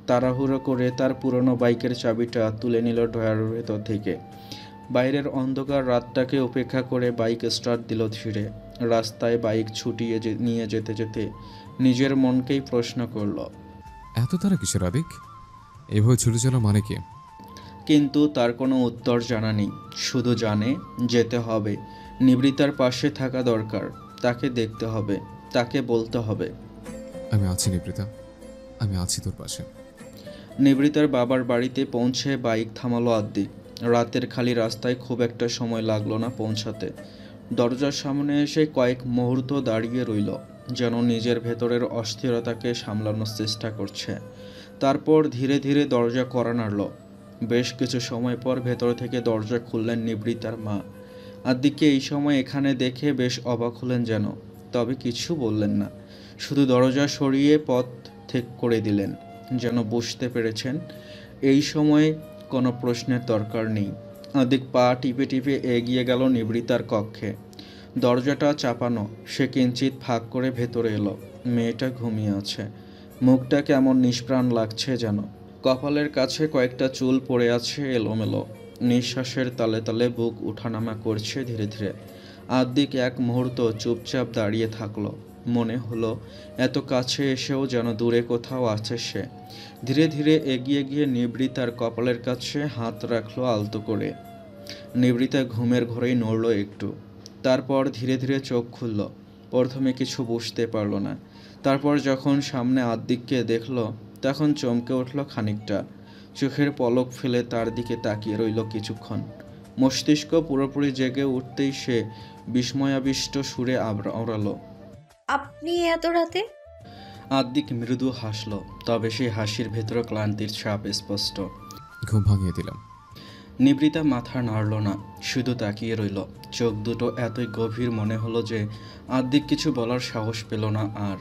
তাড়াহুড়ো করে তার পুরনো বাইকের চাবিটা তুলে নিল ড্রয়ারের ভেতর থেকে। বাইরের অন্ধকার রাতটাকে উপেক্ষা করে বাইক স্টার্ট দিল ধীরে। রাস্তায় বাইক ছুটিয়ে নিয়ে যেতে যেতে নিজের মনকেই প্রশ্ন করল, এত তারা কিসের আদিক? এভাবে ছুটে চলা মানে কি? কিন্তু তার কোনো উত্তর জানা নেই। শুধু জানে যেতে হবে, নিবৃতার পাশে থাকা দরকার, তাকে দেখতে হবে, তাকে বলতে হবে। আমি আছি নিবৃতা, আমি আছি তোর পাশে। নিবৃতার বাবার বাড়িতে পৌঁছে বাইক থামালো আদ্দিক। রাতের খালি রাস্তায় খুব একটা সময় লাগলো না পৌঁছাতে। দরজার সামনে এসে কয়েক মুহূর্ত দাঁড়িয়ে রইল, যেন নিজের ভেতরের অস্থিরতাকে সামলানোর চেষ্টা করছে। তারপর ধীরে ধীরে দরজা কড়া নাড়ল। বেশ কিছু সময় পর ভেতর থেকে দরজা খুললেন নিবৃতার মা। আদ্দিককে এই সময় এখানে দেখে বেশ অবাক হলেন যেন, তবে কিছু বললেন না। শুধু দরজা সরিয়ে পথ ঠিক করে দিলেন, যেন বুঝতে পেরেছেন এই সময় কোনো প্রশ্নের দরকার নেই। আদ্দিক পা টিপে টিপে এগিয়ে গেল নিবৃতার কক্ষে। দরজাটা চাপানো, সে কিঞ্চিত ফাঁক করে ভেতরে এলো। মেয়েটা ঘুমিয়ে আছে, মুখটা কেমন নিষ্প্রাণ লাগছে যেন। কপালের কাছে কয়েকটা চুল পড়ে আছে এলোমেলো। নিঃশ্বাসের তালে তালে বুক উঠানামা করছে ধীরে ধীরে। আদ্দিক এক মুহূর্ত চুপচাপ দাঁড়িয়ে থাকলো। মনে হলো এত কাছে এসেও যেন দূরে কোথাও আছে সে। ধীরে ধীরে এগিয়ে গিয়ে নিবৃতার কপালের কাছে হাত রাখলো আলতো করে। নিবৃতা ঘুমের ঘোরেই নড়ল একটু, তারপর ধীরে ধীরে চোখ খুলল। প্রথমে কিছু বুঝতে পারল না, তারপর যখন সামনে আদ্দিককে দেখল তখন চমকে উঠল খানিকটা। চোখের পলক ফেলে তার দিকে তাকিয়ে রইল কিছুক্ষণ। মস্তিষ্ক পুরোপুরি জেগে উঠতেই সে বিস্ময়াবিষ্ট সুরে আওড়ালো, আপনি এত রাতে? আদ্দিক মৃদু হাসল, তবে সেই হাসির ভেতর ক্লান্তির ছাপ স্পষ্ট। ঘুম ভাঙিয়ে দিলাম। নিবৃতা মাথা নাড়ল না, শুধু তাকিয়ে রইল। চোখ দুটো এতই গভীর মনে হলো যে আদ্দিক কিছু বলার সাহস পেল না আর।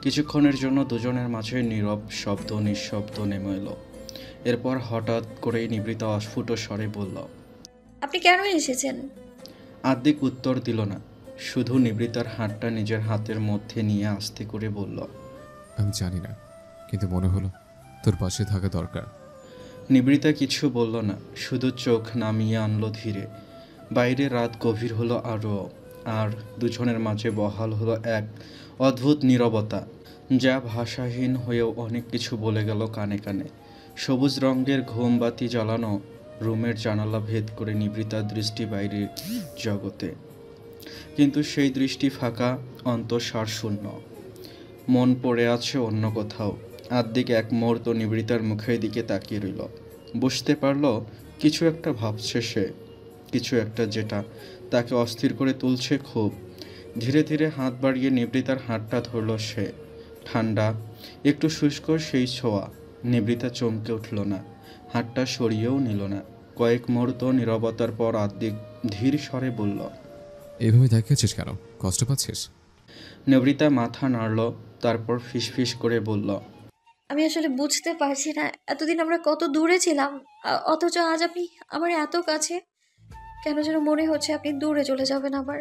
কিছুক্ষণের জন্য দুজনের মাঝে নীরব শব্দ নিঃশব্দ নেমে এলো। এরপর হঠাৎ করেই নিবৃতা অস্ফুট স্বরে বলল, আপনি কেন এসেছেন? আদ্দিক উত্তর দিল না, শুধু নিবৃতার হাতটা নিজের হাতের মধ্যে নিয়ে আস্তে করে বলল, আমি জানি না, কিন্তু মনে হলো তোর পাশে থাকা দরকার। নিবৃতা কিছু বলল না, শুধু চোখ নামিয়ে আনলো ধীরে। বাইরে রাত গভীর হলো আরও, আর দুজনের মাঝে বহাল হলো এক অদ্ভুত নীরবতা, যা ভাষাহীন হয়েও অনেক কিছু বলে গেল কানে কানে। সবুজ রঙের ঘুমবাতি জ্বালানো রুমের জানালা ভেদ করে নিবৃতার দৃষ্টি বাইরের জগতে, কিন্তু সেই দৃষ্টি ফাঁকা, অন্তঃসার শূন্য। মন পড়ে আছে অন্য কোথাও। আদ্দিক এক মুহূর্ত নিবৃতার মুখের দিকে তাকিয়ে রইল। বুঝতে পারল কিছু একটা ভাবছে সে, কিছু একটা যেটা তাকে অস্থির করে তুলছে খুব। ধীরে ধীরে হাত বাড়িয়ে নিবৃতার হাতটা ধরল সে। ঠান্ডা, একটু শুষ্ক সেই ছোঁয়া। নিবৃতা চমকে উঠল না, হাতটা সরিয়েও নিল না। কয়েক মুহূর্ত নীরবতার পর আদ্দিক ধীর স্বরে বলল, এইভাবে দেখাচ্ছিস কেন? কষ্ট পাচ্ছিস? নিবৃতা মাথা নাড়ল, তারপর ফিসফিস করে বলল, আমি আসলে বুঝতে পারছি না, এতদিন আমরা কত দূরে ছিলাম, অথচ আজ আপনি আমার এত কাছে। কেন যেন মনে হচ্ছে আপনি দূরে চলে যাবেন আবার।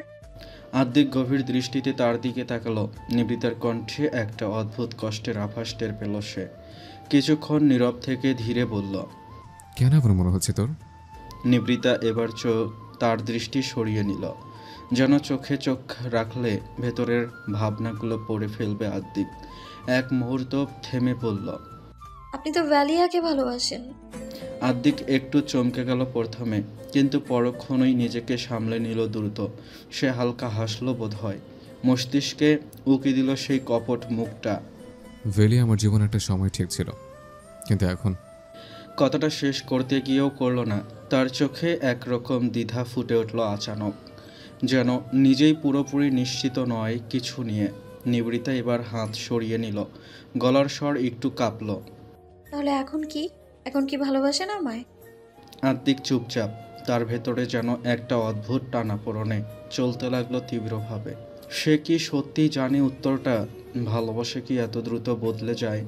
আদ্দিক গভীর দৃষ্টিতে তার দিকে তাকালো। নিবৃতার কণ্ঠে একটা অদ্ভুত কষ্টের আভাস টের পেল সে। কিছুক্ষণ নীরব থেকে ধীরে বলল, কেন এমন মনে হচ্ছে তোর? নিবৃতা এবার তার দৃষ্টি সরিয়ে নিল, যেন চোখে চোখ রাখলে ভেতরের ভাবনাগুলো পড়ে ফেলবে আদ্দিক। এক মুহূর্ত থেমে পড়ল। আপনি তো ভ্যালিয়াকে ভালোবাসেন। আদ্দিক একটু চমকে গেল প্রথমে, কিন্তু পরক্ষণেই নিজেকে সামলে নিল দ্রুত। সে হালকা হাসলো বোধ হয়, মস্তিষ্কে উকি দিল সেই কপট মুখটা। ভেলি আমার জীবনে একটা সময় ঠিক ছিল, কিন্তু এখন। কথাটা শেষ করতে গিয়েও করল না। তার চোখে একরকম দ্বিধা ফুটে উঠল আচানক, যেন নিজেই পুরোপুরি নিশ্চিত নয় কিছু নিয়ে। নিবৃতা এবার হাত সরিয়ে নিল, গলার স্বর একটু কাঁপল। তাহলে এখন কি? এখন কি ভালোবাসেন আমায়? আত্মিক চুপচাপ, তার ভেতরে যেন একটা অদ্ভুত টানাপোড়েনে চলতে লাগলো তীব্রভাবে। সে কি সত্যি জানে উত্তরটা? ভালোবাসা কি এত দ্রুত বদলে যায়?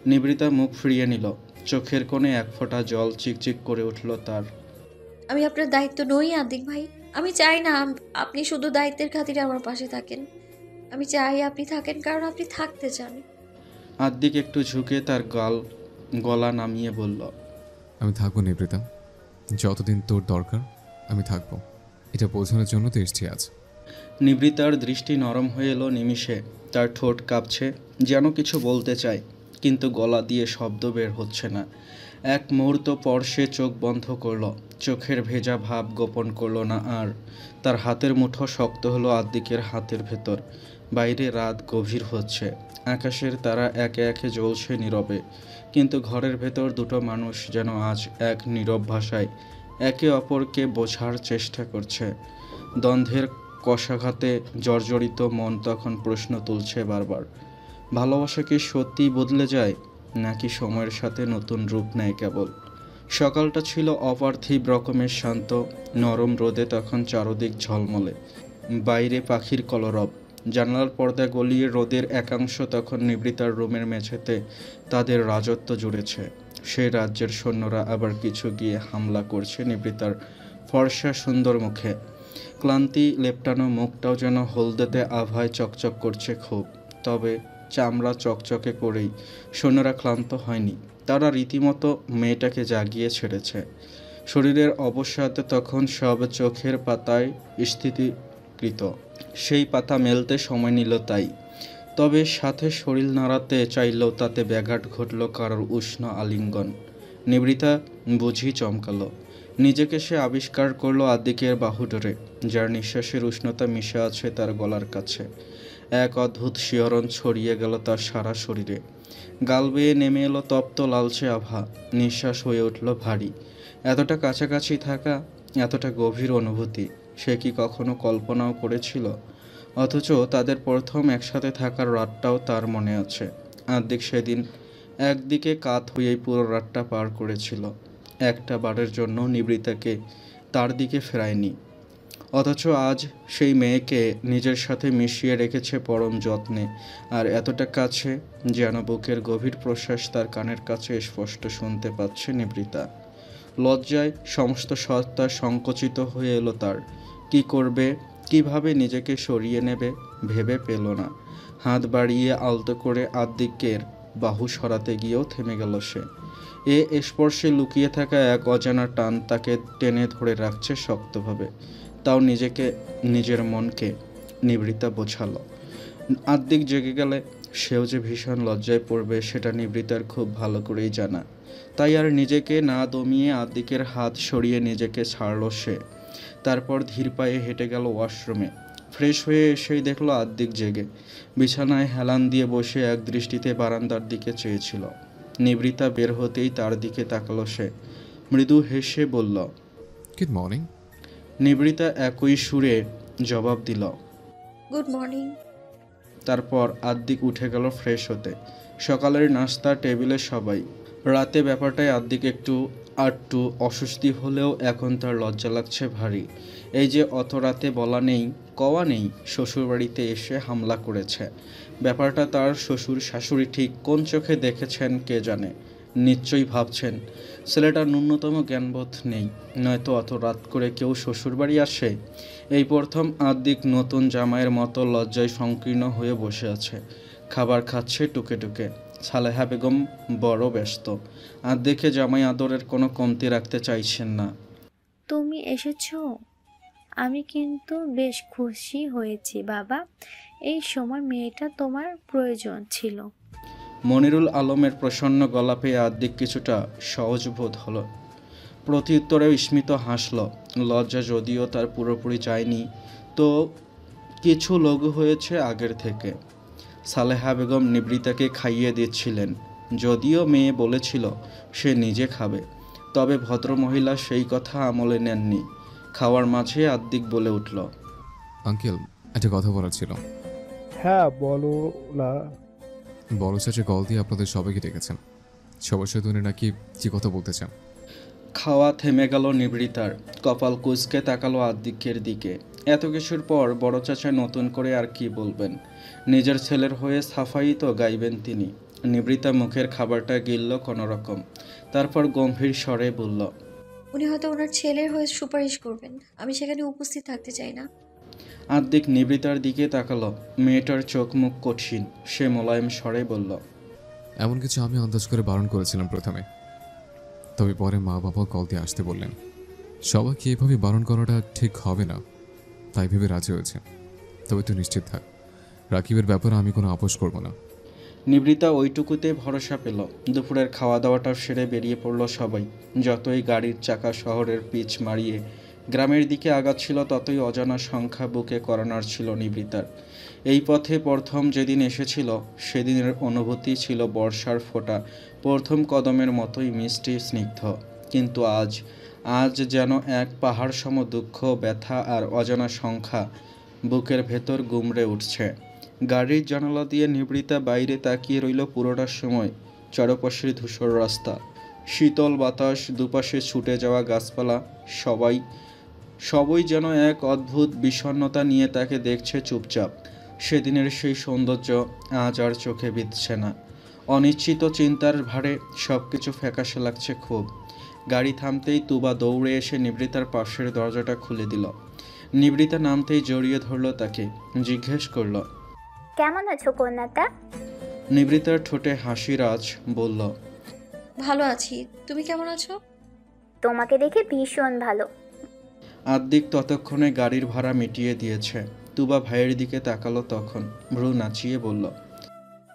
নিবৃতা মুখ ফিরিয়ে নিল, চোখের কোণে এক ফোঁটা জল চিকচিক করে উঠল তার। আমি আপনার দায়িত্ব নই আদিক ভাই। আমি চাই না আপনি শুধু দায়িত্বের খাতিরে আমার পাশে থাকেন। আমি চাই আপনি থাকেন কারণ আপনি থাকতে চান। আদ্দিক একটু ঝুঁকে তার গাল গলা নামিয়ে বলল, আমি থাকবো নিবৃতা, যতদিন তোর দরকার আমি থাকবো। এটা বোঝানোর জন্য তো এসছি আজ। নিবৃতার দৃষ্টি নরম হয়ে এলো নিমিষে। তার ঠোঁট কাঁপছে, যেন কিছু বলতে চায়, কিন্তু গলা দিয়ে শব্দ বের হচ্ছে না। এক মুহূর্ত পর সে চোখ বন্ধ করল, চোখের ভেজা ভাব গোপন করল না আর। তার হাতের মুঠো শক্ত হলো আদ্দিকের হাতের ভেতর। বাইরে রাত গভীর হচ্ছে, আকাশের তারা একে একে জ্বলছে নীরবে, কিন্তু ঘরের ভেতর দুটো মানুষ যেন আজ এক নীরব ভাষায় একে অপরকে বোঝার চেষ্টা করছে। দ্বন্দ্বের কষাঘাতে জর্জরিত মন তখন প্রশ্ন তুলছে বারবার, ভালোবাসা কি সত্যিই বদলে যায়, নাকি সময়ের সাথে নতুন রূপ নেয় কেবল? সকালটা ছিল অপার্থিব রকমের শান্ত। নরম রোদে তখন চারদিক ঝলমলে, বাইরে পাখির কলরব। জানালার পর্দা গলিয়ে রোদের একাংশ তখন নিবৃতার রুমের মেঝেতে তাদের রাজত্ব জুড়েছে। সেই রাজ্যের সৈন্যরা আবার কিছু গিয়ে হামলা করছে নিবৃতার ফর্সা সুন্দর মুখে। ক্লান্তি লেপটানো মুখটাও যেন হলদেতে আভায় চকচক করছে খুব। তবে চামড়া চকচকে করেই সৈন্যরা ক্লান্ত হয়নি, তারা রীতিমতো মেয়েটাকে জাগিয়ে ছেড়েছে। শরীরের অবসাদ তখন সব চোখের পাতায় স্থিতিকৃত। সেই পাতা মেলতে সময় নিল তাই। তবে সাথে শরীর নাড়াতে চাইলেও তাতে ব্যাঘাত ঘটল কারোর উষ্ণ আলিঙ্গন। নিবৃতা বুঝি চমকালো। নিজেকে সে আবিষ্কার করলো আদ্দিকের বাহু ধরে, যার নিঃশ্বাসের উষ্ণতা মিশে আছে তার গলার কাছে। এক অদ্ভুত শিহরণ ছড়িয়ে গেল তার সারা শরীরে। গাল বেয়ে নেমে এলো তপ্ত লালচে আভা, নিঃশ্বাস হয়ে উঠল ভারী। এতটা কাছাকাছি থাকা, এতটা গভীর অনুভূতি সে কি কখনো কল্পনাও করেছিল? অথচ তাদের প্রথম একসাথে থাকার রাতটাও তার মনে আছে। আদ্দিক সেদিন একদিকে কাত হয়েই পুরো রাতটা পার করেছিল। একটা বারের জন্য নিবৃতাকে তার দিকে ফেরায়নি। অথচ আজ সেই মেয়েকে নিজের সাথে মিশিয়ে রেখেছে পরম যত্নে, আর এতটা কাছে যেন বুকের গভীর প্রশ্বাস তার কানের কাছে স্পষ্ট শুনতে পাচ্ছে নিবৃতা। লজ্জায় সমস্ত সত্তা সংকুচিত হয়ে এলো তার। কি করবে, কিভাবে নিজেকে সরিয়ে নেবে ভেবে পেল না। হাত বাড়িয়ে আলতো করে আদ্দিকের বাহু সরাতে গিয়েও থেমে গেল সে। স্পর্শে লুকিয়ে থাকা এক অজানা টান তাকে টেনে ধরে রাখছে শক্তভাবে। তাও নিজেকে, নিজের মনকে নিবৃতা বোঝালো। আদ্দিক জেগে গেলে সেও যে ভীষণ লজ্জায় পড়বে সেটা নিবৃতার খুব ভালো করেই জানা। তাই আর নিজেকে না দমিয়ে আদ্দিকের হাত সরিয়ে নিজেকে ছাড়ল সে। তারপর ধীর পায়ে হেঁটে গেল ওয়াশরুমে। ফ্রেশ হয়ে এসেই দেখলো আদ্দিক জেগে বিছানায় হেলান দিয়ে বসে এক দৃষ্টিতে বারান্দার দিকে চেয়েছিল। নিবৃতা বের হতেই তার দিকে তাকালো সে, মৃদু হেসে বলল, গুড মর্নিং। নিবৃতা একই সুরে জবাব দিল। Good morning. তারপর আদ্দিক উঠে গেল ফ্রেশ হতে। সকালের নাস্তা টেবিলে সবাই। রাতে ব্যাপারটায় আদ্দিক একটু আটটু অস্বস্তি হলেও এখন তার লজ্জা লাগছে ভারী। এই যে অত রাতে বলা নেই কওয়া নেই শ্বশুরবাড়িতে এসে হামলা করেছে। ব্যাপারটা তার শ্বশুর শাশুড়ি ঠিক কোন চোখে দেখেছেন কে জানে। নিশ্চয়ই ভাবছেন ছেলেটার ন্যূনতম জ্ঞানবোধ নেই, নয়তো অত রাত করে কেউ শ্বশুরবাড়ি আসে। এই প্রথম আদ্দিক নতুন জামাইয়ের মতো লজ্জায় সংকীর্ণ হয়ে বসে আছে। খাবার খাচ্ছে টুকে টুকে। সালেহা বেগম বড় ব্যস্ত, আর দেখে জামাই আদরের কোনো কমতি রাখতে চাইছেন না। তুমি এসেছো, আমি কিন্তু বেশ খুশি হয়েছি বাবা। এই সময় মেয়েটা তোমার প্রয়োজন ছিল। মনিরুল আলমের প্রসন্ন গলা পেয়ে আদ্দিক কিছুটা সহজ বোধ হলো। প্রত্যুত্তরেও স্মিত হাসল। লজ্জা যদিও তার পুরোপুরি যায়নি, তো কিছু লঘু হয়েছে আগের থেকে। সালেহা বেগম নিবৃতাকে খাইয়ে দিচ্ছিলেন, যদিও মেয়ে বলেছিল সে নিজে খাবে। তবে ভদ্রমহিলা সেই কথা আমলে নেননি। খাওয়ার মাঝে আদ্দিক বলে উঠল, আঙ্কেল, একটা কথা বলার ছিল। হ্যাঁ বলো না। বড় চাচা কল দিয়ে আপনাদের সবাইকে ডেকেছেন। সবার সাথে উনি নাকি কি কথা বলতে চান। খাওয়া থেমে গেল নিবৃতার। কপাল কুঁচকে তাকালো আদ্দিকের দিকে। এত কিছুর পর বড় চাচা নতুন করে আর কি বলবেন? নিজের ছেলের হয়ে সাফাই তো গাইবেন তিনি। নিবৃতা মুখের খাবারটা গিলল কোনো রকম, তারপর গম্ভীর স্বরে বলল, উনি হয়তো ওনার ছেলের হয়ে সুপারিশ করবেন, আমি সেখানে উপস্থিত থাকতে চাই না। আদ্দিক নিবৃতার দিকে তাকালো। মেয়েটার চোখ মুখ কঠিন। সে মোলায়েম স্বরে বলল, এমন কিছু আমি আন্দাজ করে বারণ করেছিলাম প্রথমে, তবে পরে মা বাবা কল দিয়ে আসতে বললেন। সবাইকে এভাবে বারণ করাটা ঠিক হবে না, তাই ভেবে রাজি হয়েছে। তবে তুই নিশ্চিত থাক, রাকিবের ব্যাপারে আমি কোনো আপোষ করব না। নিবৃতা ওইটুকুতে ভরসা পেল। দুপুরের খাওয়া দাওয়াটা সেরে বেরিয়ে পড়ল সবাই। যতই গাড়ির চাকা শহরের পিচ মারিয়ে গ্রামের দিকে আগাচ্ছিল, ততই অজানা সংখ্যা বুকে করানার ছিল নিবৃতার। এই পথে প্রথম যেদিন এসেছিল, সেদিনের অনুভূতি ছিল বর্ষার ফোঁটা প্রথম কদমের মতোই মিষ্টি স্নিগ্ধ। কিন্তু আজ যেন এক পাহাড় সম দুঃখ, ব্যথা আর অজানা সংখ্যা বুকের ভেতর গুমড়ে উঠছে। গাড়ির জানালা দিয়ে নিবৃতা বাইরে তাকিয়ে রইল পুরোটা সময়। চারপাশের ধূসর রাস্তা, শীতল বাতাস, দুপাশে ছুটে যাওয়া গাছপালা, সবই যেন এক অদ্ভুত বিষণ্ণতা নিয়ে তাকে দেখছে চুপচাপ। সেদিনের সেই সৌন্দর্য আজ আর চোখে বিঁধছে না। অনিশ্চিত চিন্তার ভারে সব কিছু ফ্যাকাশে লাগছে খুব। গাড়ি থামতেই তুবা দৌড়ে এসে নিবৃতার পাশের দরজাটা খুলে দিল। নিবৃতা নামতেই জড়িয়ে ধরল তাকে, জিজ্ঞেস করল, কেমন আছো কন্যাটা? নিবৃতার ঠোঁটে হাসির আঁচ, বলল, ভালো আছি, তুমি কেমন আছো? তোমাকে দেখে ভীষণ ভালো। আদ্দিক ততক্ষণে গাড়ির ভাড়া মিটিয়ে দিয়েছে। তুবা ভাইয়ের দিকে তাকালো, তখন ভ্রু নাচিয়ে বলল,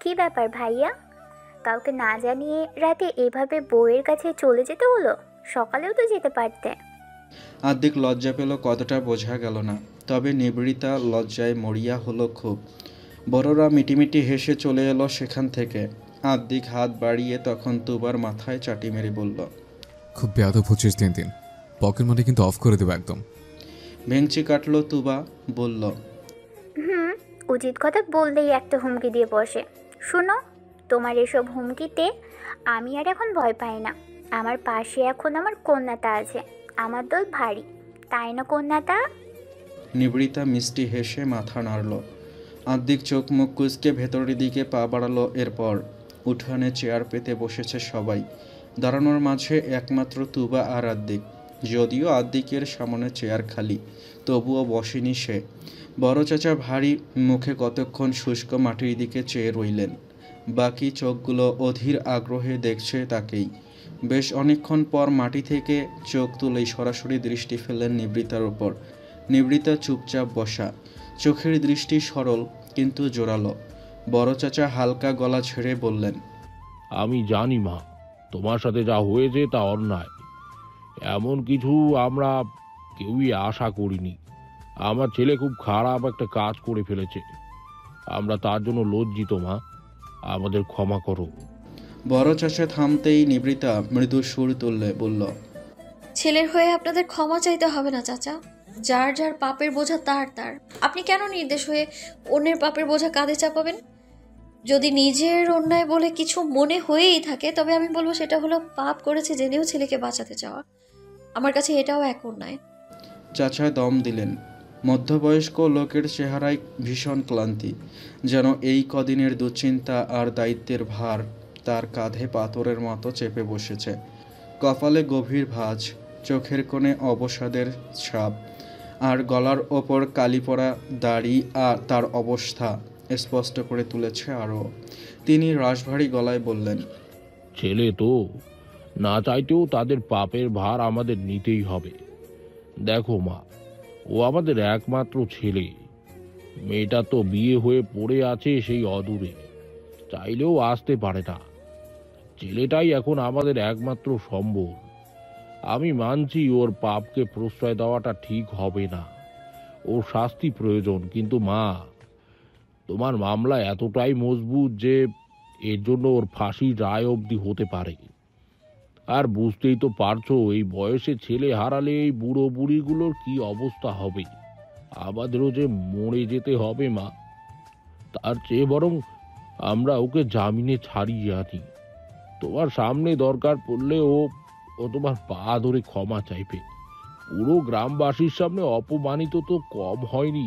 কি ব্যাপার ভাইয়া, কাউকে না জানিয়ে রাতে এভাবে বউয়ের কাছে চলে যেতে হলো? সকালেও তো যেতে পারতে। আদ্দিক লজ্জা পেল, কতটা বোঝা গেল না। তবে নিবৃতা লজ্জায় মরিয়া হলো খুব। বড়রা মিটিমিটি হেসে চলে এলো সেখান থেকে। আদ্দিক হাত বাড়িয়ে তখন তুবার মাথায় চাটি মেরে বলল, খুব বেয়াদব হচ্ছিস দিন দিন, পকেট মানি কিন্তু অফ করে দেবো একদম। ভেঙচি কাটলো তুবা, বলল, উচিত কথা বললেই একটা হুমকি দিয়ে বসে। শুনো, তোমার এসব হুমকিতে আমি আর এখন ভয় পাই না। আমার পাশে এখন আমার কন্যাটা আছে, আমার দল ভারী, তাই না কন্যাটা? নিবৃতা মিষ্টি হেসে মাথা নাড়ল। আদ্দিক চোখ মুখ কুঁচকে ভেতরের দিকে পা বাড়ালো। এরপর উঠানে চেয়ার পেতে বসেছে সবাই। দাঁড়ানোর মাঝে একমাত্র তুবা আর আদ্দিক। যদিও আদ্দিকের সামনে চেয়ার খালি, তবুও বসেনি সে। বড় চাচা ভারী মুখে কতক্ষণ শুষ্ক মাটির দিকে চেয়ে রইলেন। বাকি চোখগুলো অধীর আগ্রহে দেখছে তাকেই। বেশ অনেকক্ষণ পর মাটি থেকে চোখ তুলেই সরাসরি দৃষ্টি ফেললেন নিবৃতার উপর। নিবৃতা চুপচাপ বসা, চোখের দৃষ্টি সরল কিন্তু জোরালো। বড় চাচা হালকা গলা ছেড়ে বললেন, আমি জানি মা, তোমার সাথে যা হয়েছে তা অন্যায়। এমন কিছু আমরা কেউই আশা করিনি। আমার ছেলে খুব খারাপ একটা কাজ করে ফেলেছে, আমরা তার জন্য লজ্জিত মা, আমাদের ক্ষমা করো। বড় চাচা থামতেই নিবৃতা মৃদু সুর তুললে বলল, ছেলের হয়ে আপনাদের ক্ষমা চাইতে হবে না চাচা। যার যার পাপের বোঝা তার তার। আপনি কেন নির্দেশ হয়ে অন্যের পাপের বোঝা কাঁধে চাপাবেন? যদি নিজের অন্যায় বলে কিছু মনে হয়েই থাকে, তবে আমি বলবো সেটা হলো পাপ করেছে জেনেও ছেলেকে বাঁচাতে চাওয়া। আমার কাছে এটাও এক অন্যায়। চাচা দম দিলেন। মধ্যবয়স্ক লোকের চেহারায় ভীষণ ক্লান্তি, যেন এই কদিনের দুশ্চিন্তা আর দায়িত্বের ভার তার কাঁধে পাথরের মতো চেপে বসেছে। কপালে গভীর ভাঁজ, চোখের কোণে অবসাদের ছাপ, আর গলার ওপর কালি পড়া দাড়ি আর তার অবস্থা স্পষ্ট করে তুলেছে আরও। তিনি রাশভারী গলায় বললেন, ছেলে তো, না চাইতেও তাদের পাপের ভার আমাদের নিতেই হবে। দেখো মা, ও আমাদের একমাত্র ছেলে। মেয়েটা তো বিয়ে হয়ে পড়ে আছে সেই অদূরে, চাইলেও আসতে পারে না। ছেলেটাই এখন আমাদের একমাত্র সম্বল। আমি মানছি ওর পাপকে প্রশ্রয় দেওয়াটা ঠিক হবে না, ওর শাস্তি প্রয়োজন। কিন্তু মা, তোমার মামলা এতটাই মজবুত যে এর জন্য ওর ফাঁসির রায় অবধি হতে পারে। আর বুঝতেই তো পারছো, এই বয়সে ছেলে হারালে এই বুড়ো বুড়িগুলোর কি অবস্থা হবে। আমাদেরও যে মরে যেতে হবে মা, তার চেয়ে বরং আমরা ওকে জামিনে ছাড়িয়ে আনি। তোমার সামনে দরকার পড়লে ও তোমার পা ধরে ক্ষমা চাইবে। পুরো গ্রামবাসীর সামনে অপমানিত তো কম হয়নি।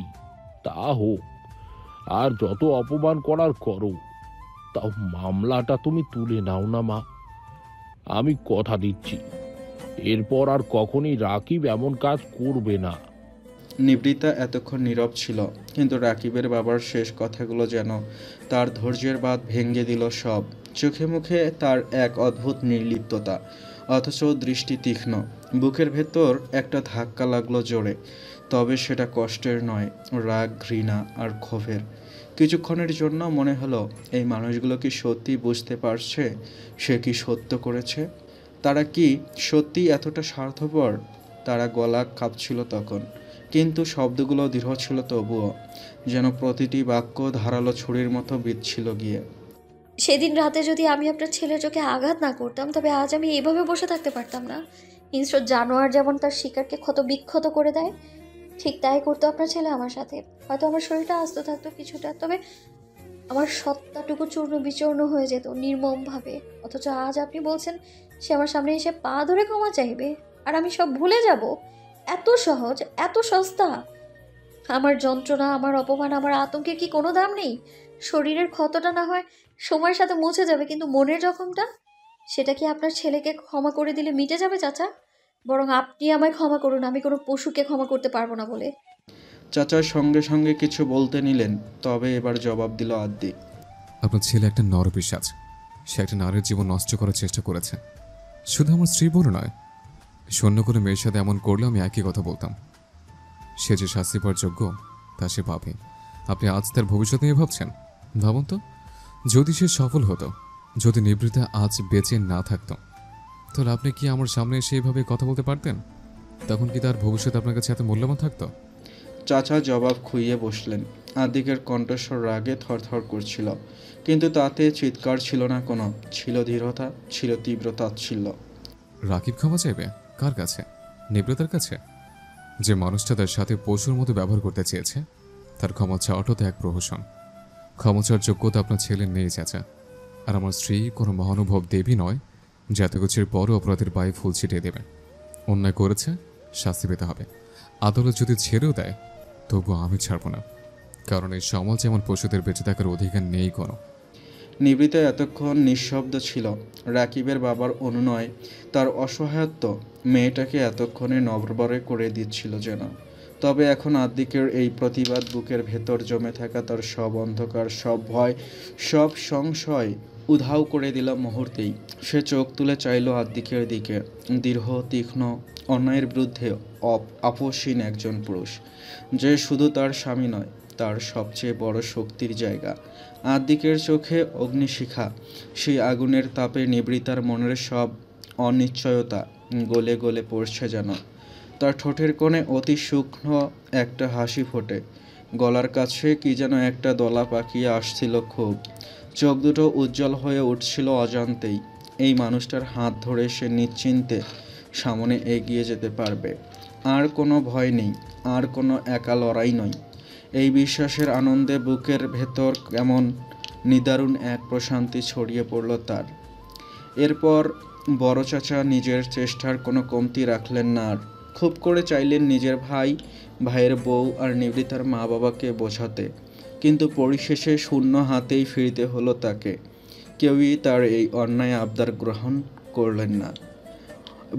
তা হোক, আর যত অপমান করার করো, তাও মামলাটা তুমি তুলে নাও না মা। আমি কথা দিচ্ছি, এরপর আর কখনই রাকিব এমন কাজ করবে না। নিবৃতা এতক্ষণ নীরব ছিল, কিন্তু রাকিবের বাবার শেষ কথাগুলো যেন তার ধৈর্যের বাঁধ ভেঙে দিল সব। চোখে মুখে তার এক অদ্ভুত নির্লিপ্ততা, অথচ দৃষ্টি তীক্ষ্ণ। বুকের ভেতর একটা ধাক্কা লাগলো জোরে, তবে সেটা কষ্টের নয়, রাগ, ঘৃণা আর ক্ষোভের। কিছুক্ষণের জন্য মনে হলো এই মানুষগুলো কি সত্যি বুঝতে পারছে সে কি সত্য করেছে। তারা কি সত্যি এতটা স্বার্থপর? তারা গলা কাঁপছিল তখন, কিন্তু শব্দগুলো দৃঢ় ছিল তবুও, যেন প্রতিটি বাক্য ধারালো ছুরির মতো বিঁধছিল গিয়ে। সেদিন রাতে যদি আমি আপনার ছেলের চোখে আঘাত না করতাম, তবে আজ আমি এইভাবে বসে থাকতে পারতাম না। হিংস্র জানোয়ার যেমন তার শিকারকে ক্ষত বিক্ষত করে দেয়, ঠিক তাই করতো আপনার ছেলে আমার সাথে। হয়তো আমার শরীরটা আস্ত থাকতো কিছুটা, তবে আমার সত্তাটুকু চূর্ণ বিচূর্ণ হয়ে যেত নির্মমভাবে। অথচ আজ আপনি বলছেন সে আমার সামনে এসে পা ধরে ক্ষমা চাইবে, আর আমি সব ভুলে যাব। এত সহজ, এত সস্তা। আমার যন্ত্রণা, আমার অপমান, আমার আতঙ্কের কি কোনো দাম নেই? শরীরের ক্ষতটা না হয় সময়ের সাথে মুছে যাবে, কিন্তু মনের জখমটা, সেটা কি আপনার ছেলেকে ক্ষমা করে দিলে মিটে যাবে চাচা? বরং আপনি আমায় ক্ষমা করুন, আমি কোনো পশুকে ক্ষমা করতে পারবো না বলে। চাচার সঙ্গে সঙ্গে কিছু বলতে নিলেন, তবে এবার জবাব দিল আদ্দিক। আপনার ছেলে একটা নরপিশাচ। সে একটা নারীর জীবন নষ্ট করার চেষ্টা করেছে। শুধু আমার স্ত্রী বলে নয়, শূন্য করে মেয়ের সাথে এমন করলে আমি একই কথা বলতাম। সে যে শাস্তি পাওয়ার যোগ্য তা সে পাবে। আপনি আজ তার ভবিষ্যৎ নিয়ে ভাবছেন? ভাবুন তো, যদি সে সফল হতো, যদি নিবৃত্তা আজ বেঁচে না থাকতো, তাহলে আপনি কি আমার সামনে সেইভাবে কথা বলতে পারতেন? তখন কি তার ভবিষ্যৎ আপনার কাছে এত মূল্যবান থাকতো? চাচা জবাব খুইয়ে বসলেন। আদ্দিকের কণ্ঠস্বর রাগে থরথর করছিল, কিন্তু তাতে চিৎকার ছিল না কোনো, ছিল দৃঢ়তা, ছিল তীব্র তাচ্ছিল্য। রাকিব ক্ষমা চাইবে কার কাছে? নিবৃত্তার কাছে? যে মানুষটা তার সাথে পশুর মতো ব্যবহার করতে চেয়েছে, তার ক্ষমা চাওয়াটা তো এক প্রহসন। ক্ষমা চাওয়ার যোগ্যতা আপনার ছেলের নেই চাচা। আর আমার স্ত্রী কোনো মহানুভব দেবী নয় যে এত কিছুর পরও অপরাধের পায়ে ফুল ছিটিয়ে দেবে। অন্যায় করেছে, শাস্তি পেতে হবে। আদালত যদি ছেড়েও দেয়, তবুও আমি ছাড়ব না, কারণ এই সমাজে এমন পশুদের বেঁচে থাকার অধিকার নেই কোনো। নিবৃত্তা এতক্ষণ নিঃশব্দ ছিল। রাকিবের বাবার অনুনয়, তার অসহায়ত্ব মেয়েটাকে এতক্ষণে নড়বড়ে করে দিচ্ছিল যেন। তবে এখন আদ্দিকের এই প্রতিবাদ বুকের ভেতর জমে থাকা তার সব অন্ধকার, সব ভয়, সব সংশয় উধাও করে দিল মুহূর্তেই। সে চোখ তুলে চাইল আদ্দিকের দিকে, দীর্ঘ, তীক্ষ্ণ, অন্যায়ের বিরুদ্ধে আপোষহীন একজন পুরুষ, যে শুধু তার স্বামী নয়, তার সবচেয়ে বড় শক্তির জায়গা। আদ্দিকের চোখে অগ্নিশিখা, সেই আগুনের তাপে নিবৃত্তার মনের সব অনিশ্চয়তা গলে গলে পড়ছে যেন। তার ঠোঁটের কোণে অতি সূক্ষ্ম একটা হাসি ফোটে, গলার কাছে কি যেন একটা দলা পাকিয়ে আসছিল খুব। চোখ দুটো উজ্জ্বল হয়ে উঠছিল অজান্তেই। এই মানুষটার হাত ধরে সে নিশ্চিন্তে সামনে এগিয়ে যেতে পারবে। আর কোনো ভয় নেই, আর কোনো একা লড়াই নয়। এই বিশ্বাসের আনন্দে বুকের ভেতর কেমন নিদারুণ এক প্রশান্তি ছড়িয়ে পড়ল তার। এরপর বড় চাচা নিজের চেষ্টার কোনো কমতি রাখলেন না আর। খুব করে চাইলেন নিজের ভাই, ভাইয়ের বউ আর নিবৃত্তার মা বাবাকে বোঝাতে, কিন্তু পরিশেষে শূন্য হাতেই ফিরতে হলো তাকে। কেউই তার এই অন্যায় আবদার গ্রহণ করলেন না,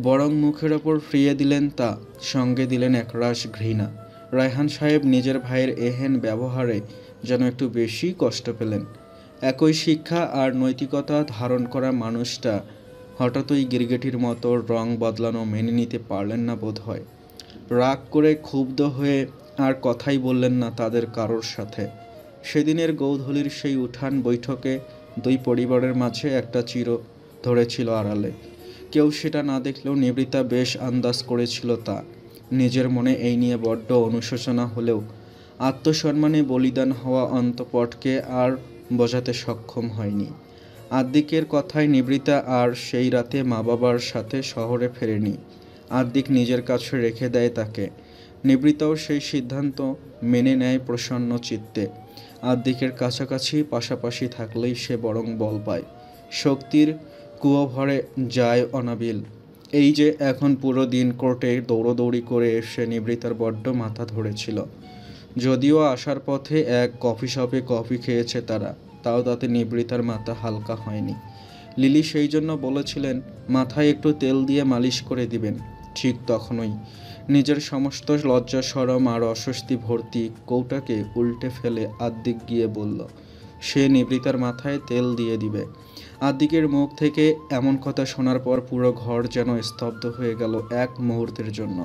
বরং মুখের ওপর ফিরিয়ে দিলেন তা, সঙ্গে দিলেন একরাশ ঘৃণা। রায়হান সাহেব নিজের ভাইয়ের এহেন ব্যবহারে যেন একটু বেশি কষ্ট পেলেন। একই শিক্ষা আর নৈতিকতা ধারণ করা মানুষটা হঠাৎই গিরগিটির মতো রং বদলানো মেনে নিতে পারলেন না বোধ হয়। রাগ করে ক্ষুব্ধ হয়ে আর কথাই বললেন না তাদের কারোর সাথে। সেদিনের গৌধূলির সেই উঠান বৈঠকে দুই পরিবারের মাঝে একটা চির ধরেছিল আড়ালে। কেউ সেটা না দেখলেও নিবৃত্তা বেশ আন্দাজ করেছিল তা। নিজের মনে এই নিয়ে বড্ড অনুশোচনা হলেও আত্মসম্মানে বলিদান হওয়া অন্তঃপটকে আর বোঝাতে সক্ষম হয়নি। আদ্দিকের কথায় নিবৃত্তা আর সেই রাতে মা বাবার সাথে শহরে ফেরেনি। আদ্দিক নিজের কাছে রেখে দেয় তাকে। নিবৃত্তাও সেই সিদ্ধান্ত মেনে নেয় প্রসন্ন চিত্তে। আদ্দিকের কাছাকাছি পাশাপাশি থাকলেই সে বরং বল পায়, শক্তির কুয়ো ভরে যায় অনাবিল। এই যে এখন পুরো দিন কোর্টে দৌড়োদৌড়ি করে এসে নিবৃত্তার বড্ড মাথা ধরেছিল। যদিও আসার পথে এক কফি শপে কফি খেয়েছে তারা, তাও তাতে নিবৃত্তার মাথা হালকা হয়নি। লিলি সেই জন্য বলেছিলেন মাথায় একটু তেল দিয়ে মালিশ করে দিবেন। ঠিক তখনই নিজের সমস্ত লজ্জা, শরম আর অস্বস্তি ভর্তি কৌটাকে উল্টে ফেলে আদ্দিক গিয়ে বলল সে নিবৃত্তার মাথায় তেল দিয়ে দিবে। আদ্দিকের মুখ থেকে এমন কথা শোনার পর পুরো ঘর যেন স্তব্ধ হয়ে গেল এক মুহূর্তের জন্য।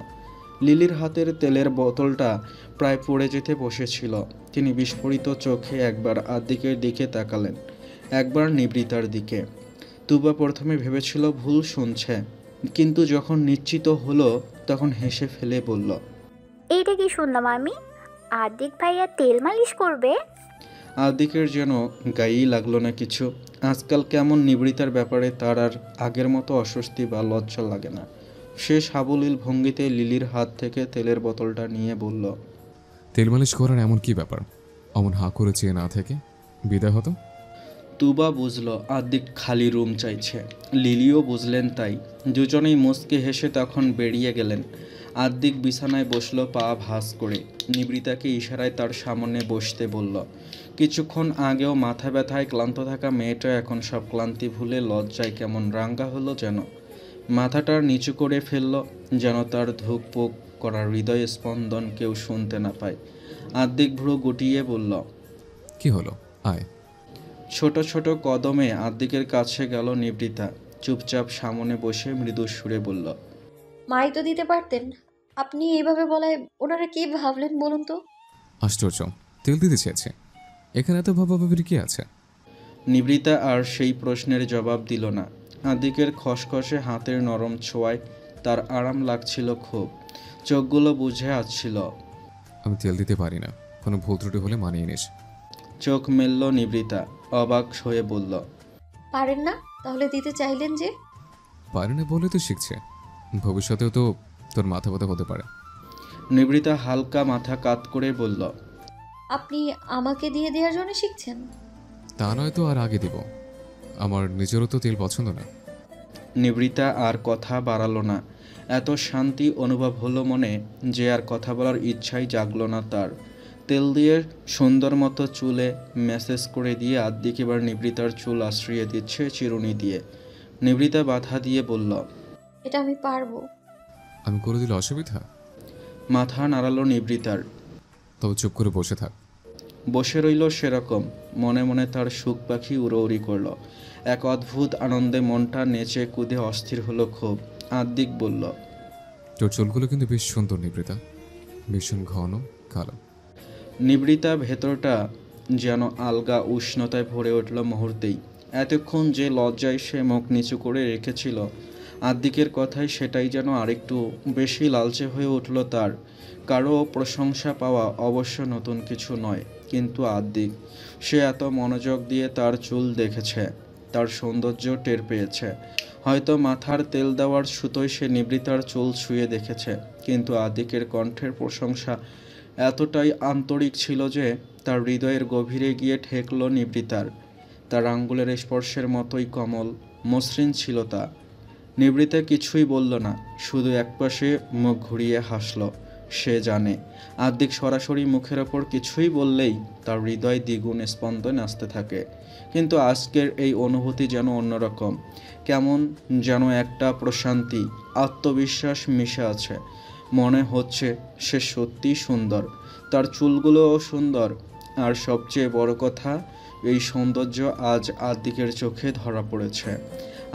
লিলির হাতের তেলের বোতলটা প্রায় পড়ে যেতে বসেছিল। তিনি বিস্ফোরিত চোখে একবার আদ্দিকের দিকে তাকালেন, একবার নিবৃতার দিকে। তুবা প্রথমে ভেবেছিল ভুল শুনছে, কিন্তু যখন নিশ্চিত হলো তখন হেসে ফেলে বলল, এইটা কি শুনলাম আমি? আদিক ভাইয়া তেল মালিশ করবে? আদ্দিকের যেন গায়েই লাগলো না কিছু। আজকাল কেমন নিবৃতার ব্যাপারে তার আর আগের মতো অস্বস্তি বা লজ্জা লাগে না। সে সাবলীল ভঙ্গিতে লিলির হাত থেকে তেলের বোতলটা নিয়ে বলল, তেল মালিশ করার এমন কি ব্যাপার? অমন হাঁ করে চেয়ে না থেকে বিদায় হতো। তুবা বুঝল আদ্দিক খালি রুম চাইছে, লিলিও বুঝলেন তাই। দুজনেই মুচকে হেসে তখন বেরিয়ে গেলেন। আদ্দিক বিছানায় বসলো পা ভাঁজ করে। নিবৃতাকে ইশারায় তার সামনে বসতে বলল। কিছুক্ষণ আগেও মাথা ব্যথায় ক্লান্ত থাকা মেয়েটা এখন সব ক্লান্তি ভুলে লজ্জায় কেমন রাঙ্গা হলো যেন। মাথাটার নিচু করে ফেলল, যেন তার ধুকপুক করা হৃদয় স্পন্দন কেউ শুনতে না পায়। আদ্দিক ভ্রু গুটিয়ে বলল, কি হলো? আয়। ছোট ছোট কদমে আদ্দিকের কাছে গেল নিবৃতা। চুপচাপ সামনে বসে মৃদু সুরে বলল, মাই তো দিতে পারতেন। আপনি এইভাবে বলায় ওনারা কি ভাবলেন বলুন তো? আশ্চর্য, তেল দিতে চেয়েছে, এখানে এত ভাবাভাবির কি আছে? নিবৃতা আর সেই প্রশ্নের জবাব দিল না। আদ্দিকের খসখসে হাতের নরম ছোঁয়ায় তার আরাম লাগছিল খুব। চোখগুলো বুঝে আসছিল। আমি তেল দিতে পারি না, কোনো ভুল ত্রুটি হলে মানিয়ে নিস। চোখ মেলল নিবৃতা, অবাক হয়ে বলল, পারেন না? তাহলে দিতে চাইলেন যে? পারি না বলে তো শিখছে, ভবিষ্যতেও তো তোর মাথা ব্যথা হতে পারে। নিবৃতা হালকা মাথা কাত করে বলল, আপনি আমাকে দিয়ে দেওয়ার জন্য শিখছেন? তা নয় তো আর আগে দিব, আমার নিজেরও তো তেল পছন্দ না। নিবৃতা আর কথা বাড়ালো না। এত শান্তি অনুভব হলো মনে যে আর কথা বলার ইচ্ছাই জাগলো না তার। তেল দিয়ে সুন্দর মতো চুলে ম্যাসেজ করে দিয়ে আদ্দিক এবার নিবৃতার চুল আশ্রিয়ে দিচ্ছে চিরুনি দিয়ে। নিবৃতা বাধা দিয়ে বলল, এটা আমি পারবো। আমি করে দিলে অসুবিধা? মাথা নাড়ালো নিবৃতার। তবে চুপ করে বসে থাক। বসে রইল সেরকম। মনে মনে তার সুখ পাখি উড়োউড়ি করল। এক অদ্ভুত আনন্দে মনটা নেচে কুদে অস্থির হলো খুব। আদ্দিক বলল, তোর চুলগুলো কিন্তু বেশ সুন্দর নিবৃতা, ভীষণ ঘন কালো। নিবৃতা ভেতরটা যেন আলগা উষ্ণতায় ভরে উঠল মুহূর্তেই। এতক্ষণ যে লজ্জায় সে মুখ নিচু করে রেখেছিল, আদ্দিকের কথায় সেটাই যেন আরেকটু বেশি লালচে হয়ে উঠল তার। কারো প্রশংসা পাওয়া অবশ্য নতুন কিছু নয়, কিন্তু আদ্দিক, সে এত মনোযোগ দিয়ে তার চুল দেখেছে, তার সৌন্দর্য টের পেয়েছে। হয়তো মাথার তেল দেওয়ার সুতোয় সে নিবৃতার চুল ছুঁয়ে দেখেছে, কিন্তু আদ্দিকের কণ্ঠের প্রশংসা এতটাই আন্তরিক ছিল যে তার হৃদয়ের গভীরে গিয়ে ঠেকল নিবৃতার। তার আঙ্গুলের স্পর্শের মতোই কোমল, মসৃণ ছিল তা। নিবৃতা কিছুই বলল না, শুধু একপাশে মুখ ঘুরিয়ে হাসল। সে জানে আদ্দিক সরাসরি মুখের ওপর কিছুই বললেই তার হৃদয় দ্বিগুণ স্পন্দন আসতে থাকে। কিন্তু আজকের এই অনুভূতি যেন অন্যরকম, কেমন যেন একটা প্রশান্তি, আত্মবিশ্বাস মিশে আছে। মনে হচ্ছে সে সত্যিই সুন্দর, তার চুলগুলোও সুন্দর, আর সবচেয়ে বড় কথা, এই সৌন্দর্য আজ আদ্দিকের চোখে ধরা পড়েছে।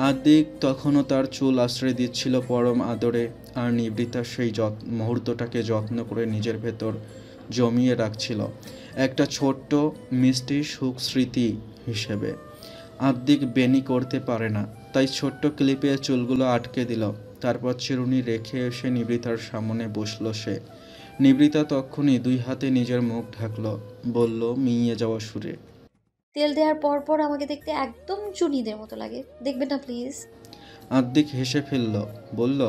আদ্দিক তখনও তার চুল আশ্রয় দিচ্ছিল পরম আদরে, আর নিবৃতা সেই মুহূর্তটাকে যত্ন করে নিজের ভেতর জমিয়ে রাখছিল একটা ছোট্ট মিষ্টি সুখ স্মৃতি হিসেবে। আদ্দিক বেনি করতে পারে না, তাই ছোট্ট ক্লিপে চুলগুলো আটকে দিল। তারপর চিরুনি রেখে এসে নিবৃতার সামনে বসল সে। নিবৃতা তখনই দুই হাতে নিজের মুখ ঢাকল, বলল মিইয়ে যাওয়া সুরে, তেল দেওয়ার পর পর আমাকে দেখতে একদম চুনিদের মতো লাগে, দেখবেন না প্লিজ? আদ্দিক হেসে ফেলল, বলল,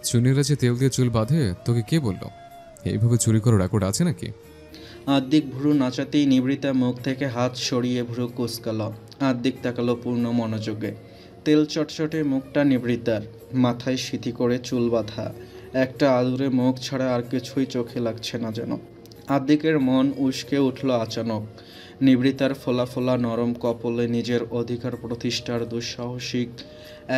চুনিরা যে তেল দিয়ে চুল বাঁধে তোকে কে বলল? এইভাবে চুরি করার রেকর্ড আছে নাকি? আদ্দিক ভ্রু নাচাতেই নিবৃতা মুখ থেকে হাত সরিয়ে ভ্রু কুঁচকাল। আদ্দিক তাকালো পূর্ণ মনোযোগে। তেল চটচটে মুখটা নিবৃতার, মাথায় সিথি করে চুল বাঁধা, একটা আদুরে মুখ ছাড়া আর কিছুই চোখে লাগছে না যেন। আদ্দিকের মন উস্কে উঠল আচানক। নিবৃতার ফোলা ফোলা নরম কপলে নিজের অধিকার প্রতিষ্ঠার দুঃসাহসিক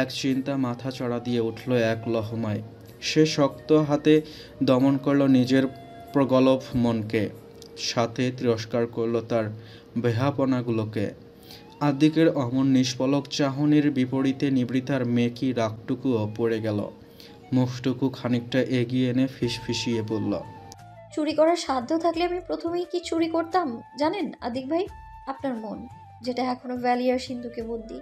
এক চিন্তা মাথা চড়া দিয়ে উঠল এক লহমায়। সে শক্ত হাতে দমন করল নিজের প্রগল্ভ মনকে, সাথে তিরস্কার করল তার বেহাপনাগুলোকে। আদ্দিকের অমন নিষ্পলক চাহনির বিপরীতে নিবৃতার মেকি রাগটুকুও পড়ে গেল। মুখটুকু খানিকটা এগিয়ে এনে ফিসফিসিয়ে বলল, চুরি করার সাধ্য থাকলে আমি প্রথমেই কি চুরি করতাম জানেন আদিক ভাই? আপনার মন, যেটা এখনো ভ্যালিয়ার সিন্ধুকে বুদ্ধি।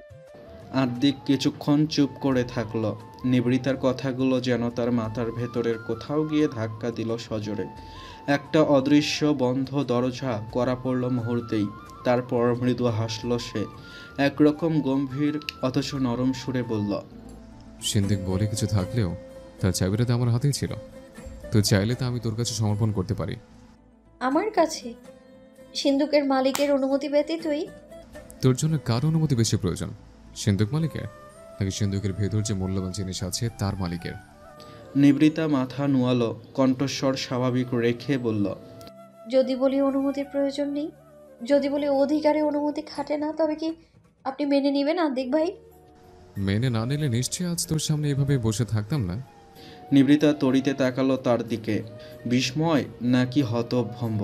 আদ্দিক কিছুক্ষণ চুপ করে থাকলো। নিবৃতার কথাগুলো যেন তার মাথার ভেতরের কোথাও গিয়ে ধাক্কা দিল সজোরে। একটা অদৃশ্য বন্ধ দরজা করা পড়ল মুহূর্তেই। তারপর মৃদু হাসল সে, একরকম গম্ভীর অথচ নরম সুরে বলল, সিন্দিক বলে কিছু থাকলেও তার চাবিটা তো আমার হাতেই ছিল। তুই চাইলে তা আমি তোর কাছে সমর্পণ করতে পারি। আমার কাছে সিন্ধুকের মালিকের অনুমতি ব্যতীতই? তোর জন্য কার অনুমতি বেশি প্রয়োজন, সিন্ধুক মালিকের নাকি সিন্ধুকের ভেতর যে মূল্যবান জিনিস আছে তার মালিকের? নিবৃতা মাথা নুয়ালো, কণ্ঠস্বর স্বাভাবিক রেখে বলল, যদি বলি অনুমতির প্রয়োজন নেই, যদি বলি অধিকারে অনুমতি খাটে না, তবে কি আপনি মেনে নেবেন আদিক ভাই? মেনে না নিলে নিশ্চয়ই আজ তোর সামনে এভাবে বসে থাকতাম না। নিবৃতা তড়িতে তাকালো তার দিকে। বিস্ময় নাকি হতভম্ব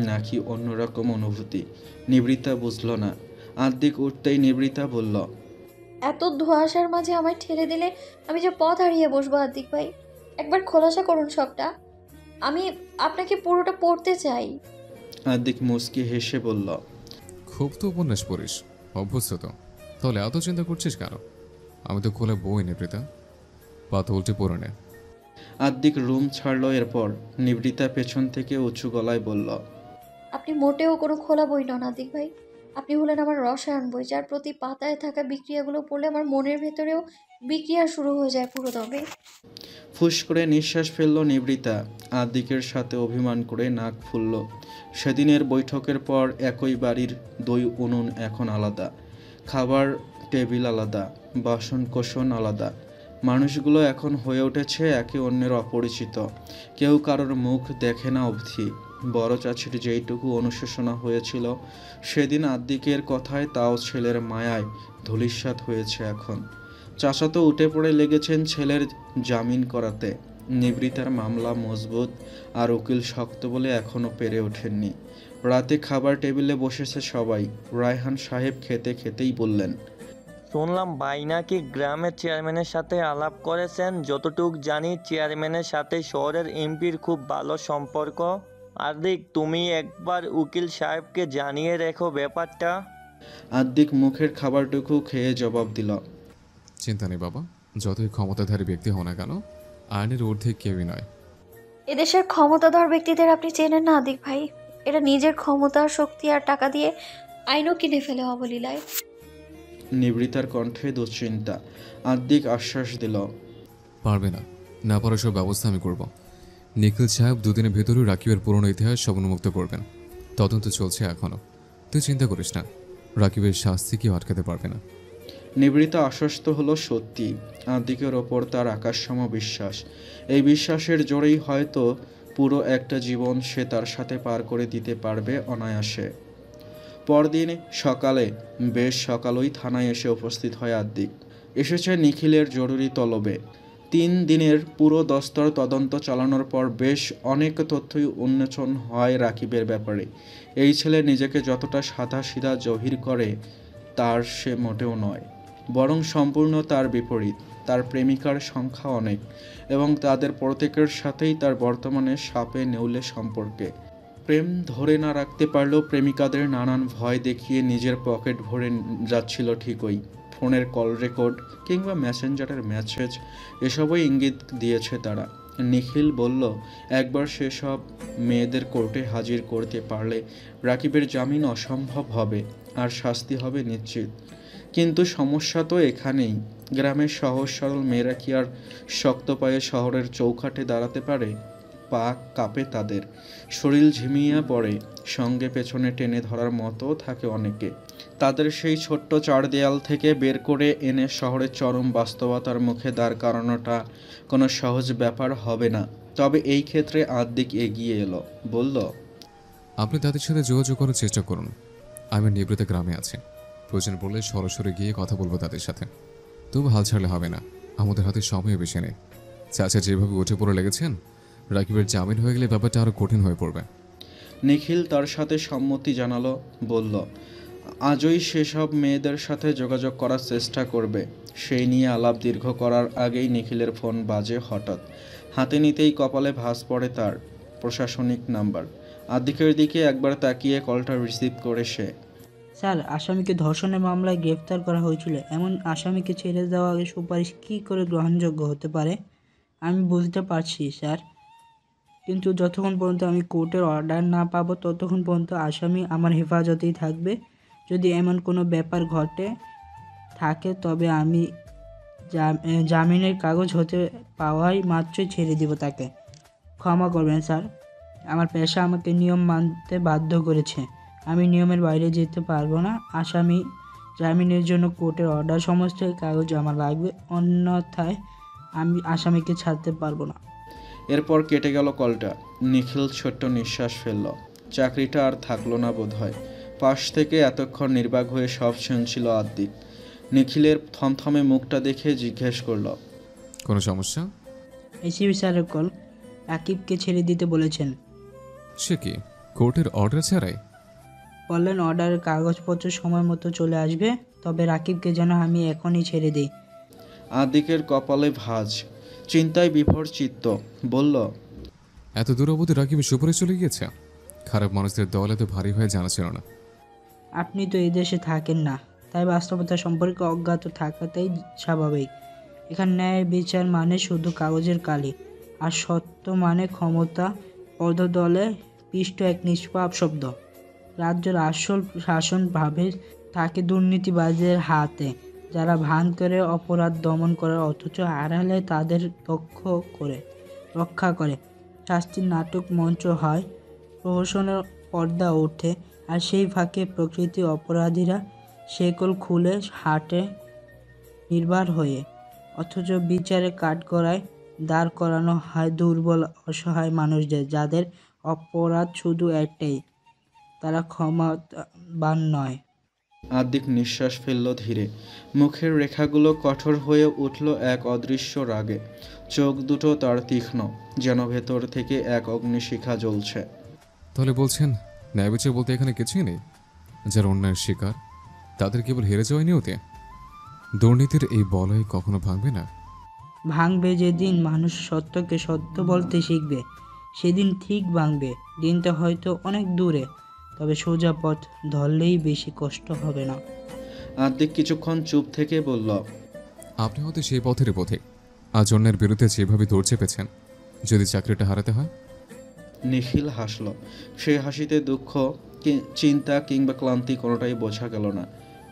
নাকি অন্যরকম অনুভূতি নিবৃতা বুঝল না। আদ্দিক উঠতেই নিবৃতা বলল, এত ধোঁয়াশার মাঝে আমায় ঠেলে দিলে আমি যে পথ হারিয়ে বসবো আদিক ভাই। একবার খোলাসা করুন সবটা, আমি আপনাকে পুরোটা পড়তে চাই। আদ্দিক মুচকি হেসে বলল, খুব তো উপন্যাস পড়িস, অভ্যস্ত তো, তাহলে এত চিন্তা করছিস কেন? আমি তো খোলা বই নিবৃতা, পাতা উল্টে পড়ে নে। আদ্দিক রুম ছাড়ল। এরপর নিবৃতা পেছন থেকে উঁচু গলায় বলল, আপনি মোটেও কোনো খোলা বই নন আদিক ভাই। আপনি হলেন আমার রসায়ন বই, যার প্রতি পাতায় থাকা বিক্রিয়াগুলো পড়লে আমার মনের ভেতরেও বিক্রিয়া শুরু হয়ে যায় পুরো দমে। ফুস করে নিঃশ্বাস ফেলল নিবৃতা। আদ্দিকের সাথে অভিমান করে নাক ফুলল। সেদিনের বৈঠকের পর একই বাড়ির দুই উনুন এখন আলাদা, খাবার টেবিল আলাদা, বাসন কোসন আলাদা। মানুষগুলো এখন হয়ে উঠেছে একে অন্যের অপরিচিত। কেউ কারোর মুখ দেখে না অবধি। বড় চাচির যেইটুকু অনুশোচনা হয়েছিল সেদিন আদ্দিকের কথায়, তাও ছেলের মায়ায় ধূলিসাৎ হয়েছে এখন। চাচা তো উঠে পড়ে লেগেছেন ছেলের জামিন করাতে। নিবৃতার মামলা মজবুত আর উকিল শক্ত বলে এখনও পেরে ওঠেননি। রাতে খাবার টেবিলে বসেছে সবাই। রায়হান সাহেব খেতে খেতেই বললেন, শুনলাম ভাই নাকি গ্রামের চেয়ারম্যানের সাথে আলাপ করেছেন। যতটুক জানি চেয়ারম্যানের সাথে শহরের এমপির খুব ভালো সম্পর্ক। আদিক, তুমি একবার উকিল সাহেবকে জানিয়ে রেখো ব্যাপারটা। আদ্দিক মুখের খাবারটুকু খেয়ে জবাব দিল, চিন্তা নেই বাবা, যতই ক্ষমতাধারী ব্যক্তি হও না কেন, আইনের ঊর্ধ্বে কেউই নয়। এদেশের ক্ষমতাধর ব্যক্তিদের আপনি চেনেন না আদিক ভাই। এরা নিজের ক্ষমতা, শক্তি আর টাকা দিয়ে আইনও কিনে ফেলে অবলীলায়। নিবৃতার কণ্ঠে দুশ্চিন্তা। আদ্দিক আশ্বাস দিল, পারবে না, না পারার সব ব্যবস্থা আমি করব। নিখিল সাহেব দুদিনের ভেতরেই রাকিবের পুরনো ইতিহাস সব উন্মুক্ত করবেন। তদন্ত চলছে এখনও, তুই চিন্তা করিস না, রাকিবের শাস্তি কেউ আটকাতে পারবে না। নিবৃতা আশ্বস্ত হলো সত্যি। আদ্দিকের ওপর তার আকাশসম বিশ্বাস। এই বিশ্বাসের জোরেই হয়তো পুরো একটা জীবন সে তার সাথে পার করে দিতে পারবে অনায়াসে। পরদিন সকালে, বেশ সকালই থানায় এসে উপস্থিত হয় আদ্দিক। এসেছে নিখিলের জরুরি তলবে। 3 দিনের পুরো দস্তর তদন্ত চালানোর পর বেশ অনেক তথ্যই উন্মোচন হয় রাকিবের ব্যাপারে। এই ছেলে নিজেকে যতটা সাদাসিধা জহির করে তার সে মোটেও নয়, বরং সম্পূর্ণ তার বিপরীত। তার প্রেমিকার সংখ্যা অনেক এবং তাদের প্রত্যেকের সাথেই তার বর্তমানে সাপে নেউলে সম্পর্কে। প্রেম ধরে না রাখতে পারলেও প্রেমিকাদের নানান ভয় দেখিয়ে নিজের পকেট ভরে যাচ্ছিল ঠিকই। ফোনের কল রেকর্ড কিংবা মেসেঞ্জারের মেসেজ এসবই ইঙ্গিত দিয়েছে তারা। নিখিল বলল, একবার সেসব মেয়েদের কোর্টে হাজির করতে পারলে রাকিবের জামিন অসম্ভব হবে আর শাস্তি হবে নিশ্চিত। কিন্তু সমস্যা তো এখানেই, গ্রামের সহজ সরল মেয়েরা কি আর শক্ত পায়ে শহরের চৌখাটে দাঁড়াতে পারে? পা কাঁপে তাদের, শরীর ঝিমিয়ে পড়ে, সঙ্গে পেছনে টেনে ধরার মতো থাকে অনেকে। তাদের সেই ছোট্ট 4 দেয়াল থেকে বের করে এনে শহরের চরম বাস্তবতার মুখে দাঁড় করানোটা কোনো সহজ ব্যাপার হবে না। তবে এই ক্ষেত্রে আদ্দিক এগিয়ে এলো, বলল, আপনি তাদের সাথে যোগাযোগ করার চেষ্টা করুন। আমি নিবৃত গ্রামে আছি, প্রয়োজন পড়লে সরাসরি গিয়ে কথা বলবো তাদের সাথে। তবু হাল ছাড়লে হবে না, আমাদের হাতে সময় বেশি নেই। চাচা যেভাবে উঠে পড়ে লেগেছেন, রাকিবের জামিন হয়ে গেলে ব্যাপারটা আরও কঠিন হয়ে পড়বে। নিখিল তার সাথে সম্মতি জানালো, বলল, আজই সেসব মেয়েদের সাথে যোগাযোগ করার চেষ্টা করবে। সেই নিয়ে আলাপ দীর্ঘ করার আগেই নিখিলের ফোন বাজে হঠাৎ। হাতে নিতেই কপালে ভাঁজ পড়ে তার। প্রশাসনিক নাম্বার। আদ্দিকের দিকে একবার তাকিয়ে কলটা রিসিভ করে সে। স্যার, আসামিকে ধর্ষণের মামলায় গ্রেফতার করা হয়েছিল, এমন আসামিকে ছেড়ে দেওয়া সুপারিশ কী করে গ্রহণযোগ্য হতে পারে? আমি বুঝতে পারছি স্যার, কিন্তু যতক্ষণ পর্যন্ত আমি কোর্টের অর্ডার না পাবো ততক্ষণ পর্যন্ত আসামি আমার হেফাজতেই থাকবে। যদি এমন কোনো ব্যাপার ঘটে থাকে তবে আমি জামিনের কাগজ হতে পাওয়াই মাত্রই ছেড়ে দিব তাকে। ক্ষমা করবেন স্যার, আমার পেশা আমাকে নিয়ম মানতে বাধ্য করেছে। আমি নিয়মের বাইরে যেতে পারবো না। আসামি জামিনের জন্য কোর্টের অর্ডার সমস্ত কাগজ আমার লাগবে, অন্যথায় আমি আসামিকে ছাড়তে পারবো না। এরপর কেটে গেল কলটা। নিখিল ছোট্ট নিঃশ্বাস ফেলল। চাকরিটা আর থাকলো না বোধহয়। পাশ থেকে এতক্ষণ নির্বাক হয়ে সব শুনছিল আদ্দিক। নিখিলের থমথমে মুখটা দেখে জিজ্ঞেস করল, কোনো সমস্যা? এসিবি স্যারের কল, রাকিবকে ছেড়ে দিতে বলেছেন। সে কি, কোর্টের অর্ডার ছাড়াই? বললেন অর্ডারের কাগজপত্র সময় মতো চলে আসবে, তবে রাকিবকে যেন আমি এখনই ছেড়ে দিই। আদ্দিকের কপালে ভাঁজ। চিন্তায় বিভোর চিত্ত। বলল, এত দূর অবধি রাকিবের সুপারে চলে গিয়েছে? খারাপ মানুষদের দল এত ভারী হয়ে জানা ছিল না। আপনি তো এই দেশে থাকেন না, তাই বাস্তবতা সম্পর্কে অজ্ঞাত থাকাটাই স্বাভাবিক। এখানে ন্যায় বিচার মানে শুধু কাগজের কালি, আর সত্য মানে ক্ষমতা পদদলে পিষ্ট এক নিষ্পাপ শব্দ। রাজ্যের আসল শাসন ভাবে থাকে দুর্নীতিবাজের হাতে, যারা ভান করে অপরাধ দমন করে অথচ আড়ালে তাদের রক্ষা করে। শাস্তির নাটক মঞ্চ হয়, প্রহসনের পর্দা ওঠে, আর সেই ফাঁকে প্রকৃতি অপরাধীরা শেকল খুলে হাঁটে নির্বাণ হয়ে। অথচ বিচারে কাঠগড়ায় দাঁড় করানো হয় দুর্বল অসহায় মানুষদের, যাদের অপরাধ শুধু একটাই, তারা ক্ষমাবান নয়। আদ্দিক নিঃশ্বাস ফেলল ধীরে। মুখের রেখাগুলো কঠোর হয়ে উঠল এক অদৃশ্য রাগে। চোখ দুটো তার তীক্ষ্ণ, যেন ভেতর থেকে এক অগ্নিশিখা জ্বলছে। তাহলে বলছেন ন্যায় বিচার বলতে এখানে কিছুই নেই? যারা অন্যায়ের শিকার তাদের কেবল হেরে যাওয়াই নিয়তে? দুর্নীতির এই বলয় কখনো ভাঙবে না? ভাঙবে যেদিন মানুষ সত্যকে সত্য বলতে শিখবে, সেদিন ঠিক ভাঙবে। দিনটা হয়তো অনেক দূরে, তবে সোজা পথ ধরলেই বেশি কষ্ট হবে না। আদ্দিক কিছুক্ষণ চুপ থেকে বলল, আপনি হয়তো সেই পথেরই পথে। আজ অন্যের বিরুদ্ধে যেভাবে দৌড় চেপেছেন, যদি চাকরিটা হারাতে হয়? নিখিল হাসল। সে হাসিতে দুঃখ, চিন্তা কিংবা ক্লান্তি কোনোটাই বোঝা গেল না।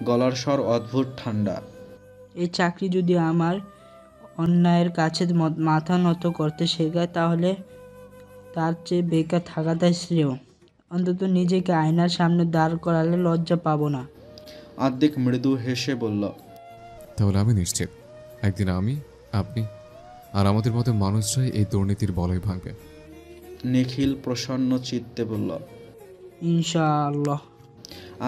গলার স্বর অদ্ভুত ঠান্ডা। এই চাকরি যদি আমার অন্যায়ের কাছে মাথা নত করতে শেখায়, তাহলে তার চেয়ে বেকার থাকাটাই শ্রেয়। অন্তত নিজেকে আয়নার সামনে দাঁড় করালে লজ্জা পাবো না। আদ্দিক মৃদু হেসে বলল, তাহলে আমি নিশ্চিত একদিন আমি, আপনি আর আমাদের মতো মানুষরাই এই দুর্নীতির বলয় ভাঙবে। নিখিল প্রসন্ন চিত্তে বলল, ইনশাআল্লাহ।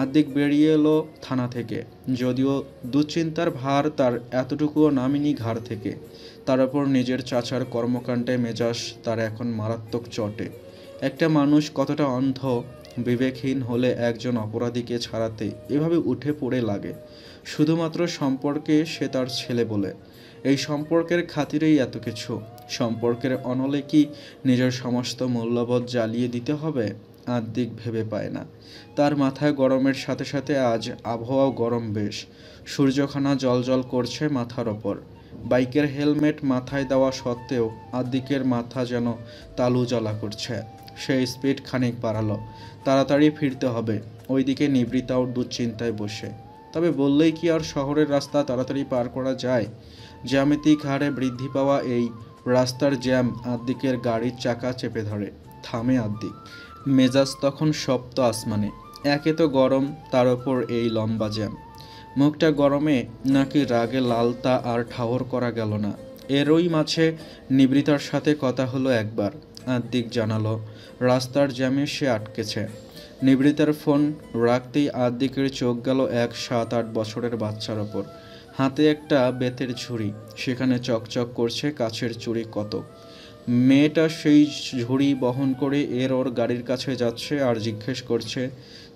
আদ্দিক বেরিয়ে এলো থানা থেকে। যদিও দুশ্চিন্তার ভার তার এতটুকুও নামেনি ঘাড় থেকে। তার উপর নিজের চাচার কর্মকাণ্ডে মেজাজ তার এখন মারাত্মক চটে। একটা মানুষ কতটা অন্ধ, বিবেকহীন হলে একজন অপরাধীকে ছাড়াতে এভাবে উঠে পড়ে লাগে, শুধুমাত্র সম্পর্কে সে তার ছেলে বলে। এই সম্পর্কের খাতিরেই এত কিছু। সম্পর্কের অনলে কি নিজের সমস্ত মূল্যবোধ জ্বালিয়ে দিতে হবে? আদ্দিক ভেবে পায় না। তার মাথায় গরমের সাথে সাথে আজ আবহাওয়াও গরম বেশ। সূর্যখানা জ্বলজ্বল করছে মাথার ওপর। বাইকের হেলমেট মাথায় দেওয়া সত্ত্বেও আদ্দিকের মাথা যেন তালু জ্বালা করছে। সে স্পিড খানিক বাড়ালো। তাড়াতাড়ি ফিরতে হবে। ওইদিকে নিবৃতাও দুশ্চিন্তায় বসে। তবে বললেই কি আর শহরের রাস্তা তাড়াতাড়ি পার করা যায়? জ্যামিতিক হারে বৃদ্ধি পাওয়া এই রাস্তার জ্যাম আদ্দিকের গাড়ির চাকা চেপে ধরে। থামে আদ্দিক। মেজাজ তখন সপ্ত আসমানে। একে তো গরম, তার ওপর এই লম্বা জ্যাম। মুখটা গরমে নাকি রাগে লাল তা আর ঠাহর করা গেল না। এরই মাঝে নিবৃতার সাথে কথা হলো একবার। আদ্দিক জানালো রাস্তার জ্যামে সে আটকেছে। নিবৃতার ফোন রাখতেই আদ্দিকের চোখ গেল এক 7-8 বছরের বাচ্চার ওপর। হাতে একটা বেতের ঝুড়ি, সেখানে চকচক করছে কাছের চুড়ি কতক। মেয়েটা সেই ঝুড়ি বহন করে ওর গাড়ির কাছে যাচ্ছে আর জিজ্ঞেস করছে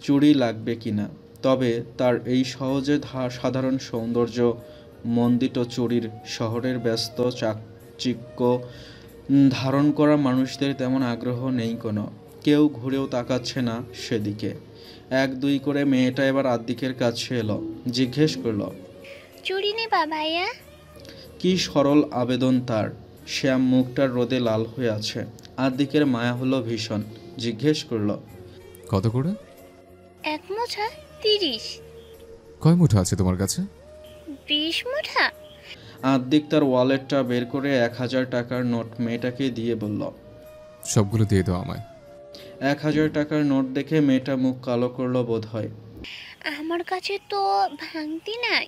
চুড়ি লাগবে কিনা। তবে তার এই সহজে সাধারণ সৌন্দর্য মণ্ডিত চুরির শহরের ব্যস্ত চাকচিক্য ধারণ করা মানুষদের তেমন আগ্রহ নেই কোনো। কেউ ঘুরেও তাকাচ্ছে না সেদিকে। এক দুই করে মেয়েটা এবার আদ্দিকের কাছে এলো, জিজ্ঞেস করলো, চুড়ি নেবা ভাইয়া? কি সরল আবেদন তার। শ্যাম মুখটা রোদে লাল হয়ে আছে। আদ্দিকের মায়া হলো ভীষণ, জিজ্ঞেস করলো, কত করে? 1 মুঠা 30। কয় মুঠো আছে তোমার কাছে? 20 মুঠা। আদ্দিক তার ওয়ালেটটা বের করে 1000 টাকার নোট মেয়েটাকে দিয়ে বলল, সবগুলো দিয়ে দাও আমায়। 1000 টাকার নোট দেখে মেয়েটা মুখ কালো করলো বোধ হয়। আমার কাছে তো ভাঙতি নাই।